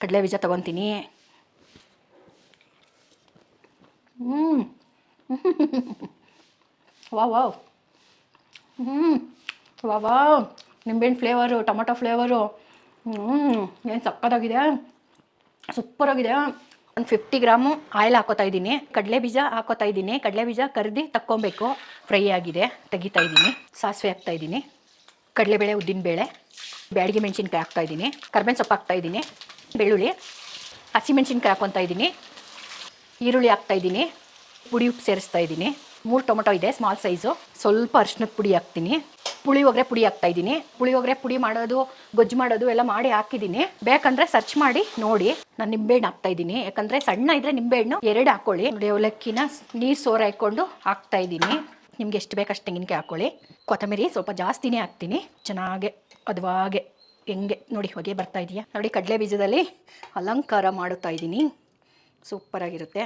ಕಡಲೆ ಬೀಜ ತೊಗೊತೀನಿ. Wow wow ನಿಂಬೆಹಣ್ಣು ಫ್ಲೇವರು, ಟೊಮೊಟೊ ಫ್ಲೇವರು. ಏನು ಸಕ್ಕತ್ತಾಗಿದೆ, ಸೂಪರಾಗಿದೆ. ಒಂದು 50 ಗ್ರಾಮು ಆಯಿಲ್ ಹಾಕೋತಾ ಇದ್ದೀನಿ. ಕಡಲೆ ಬೀಜ ಹಾಕೋತಾ ಇದ್ದೀನಿ. ಕಡಲೆ ಬೀಜ ಕರ್ದು ತಕ್ಕೊಬೇಕು. ಫ್ರೈ ಆಗಿದೆ, ತೆಗಿತಾ ಇದ್ದೀನಿ. ಸಾಸಿವೆ ಹಾಕ್ತಾ ಇದ್ದೀನಿ, ಕಡಲೆಬೇಳೆ, ಉದ್ದಿನಬೇಳೆ, ಬ್ಯಾಡಗಿ ಮೆಣಸಿನ್ಕಾಯಿ ಹಾಕ್ತಾ ಇದ್ದೀನಿ, ಕರ್ಬೇವಿನ ಸೊಪ್ಪು ಹಾಕ್ತಾ ಇದ್ದೀನಿ, ಬೆಳ್ಳುಳ್ಳಿ, ಹಸಿಮೆಣಸಿನ್ಕಾಯಿ ಹಾಕ್ಕೊತಾ ಇದ್ದೀನಿ, ಈರುಳ್ಳಿ ಹಾಕ್ತಾ ಇದ್ದೀನಿ, ಪುಡಿ ಉಪ್ಪು ಸೇರಿಸ್ತಾ ಇದ್ದೀನಿ. 3 ಟೊಮೊಟೊ ಇದೆ, ಸ್ಮಾಲ್ ಸೈಜು. ಸ್ವಲ್ಪ ಅರಿಶಿನದ ಪುಡಿ ಹಾಕ್ತೀನಿ. ಪುಳಿಯೋಗರೆ ಪುಡಿ ಹಾಕ್ತಾ ಇದ್ದೀನಿ. ಪುಳಿಯೋಗರೆ ಪುಡಿ ಮಾಡೋದು, ಗೊಜ್ಜು ಮಾಡೋದು ಎಲ್ಲ ಮಾಡಿ ಹಾಕಿದ್ದೀನಿ. ಬೇಕಂದ್ರೆ ಸರ್ಚ್ ಮಾಡಿ ನೋಡಿ. ನಾನು ನಿಂಬೆಹಣ್ಣು ಹಾಕ್ತಾ ಇದ್ದೀನಿ, ಯಾಕಂದರೆ ಸಣ್ಣ ಇದ್ದರೆ ನಿಂಬೆಹಣ್ಣು 2 ಹಾಕ್ಕೊಳ್ಳಿ. ನೋಡಿ, ಅವಲಕ್ಕಿನ ನೀರು ಸೋರ ಹಾಕ್ಕೊಂಡು ಹಾಕ್ತಾ ಇದ್ದೀನಿ. ನಿಮ್ಗೆ ಎಷ್ಟು ಬೇಕಷ್ಟು ತೆಂಗಿನಕಾಯಿ ಹಾಕ್ಕೊಳ್ಳಿ. ಕೊತ್ತಂಬರಿ ಸ್ವಲ್ಪ ಜಾಸ್ತಿನೇ ಹಾಕ್ತೀನಿ. ಚೆನ್ನಾಗೆ ಅದವಾಗೆ ಹೆಂಗೆ ನೋಡಿ ಹೊಗೆ ಬರ್ತಾ ಇದೆಯಾ ನೋಡಿ. ಕಡಲೆ ಬೀಜದಲ್ಲಿ ಅಲಂಕಾರ ಮಾಡುತ್ತಾ ಇದ್ದೀನಿ. ಸೂಪರಾಗಿರುತ್ತೆ.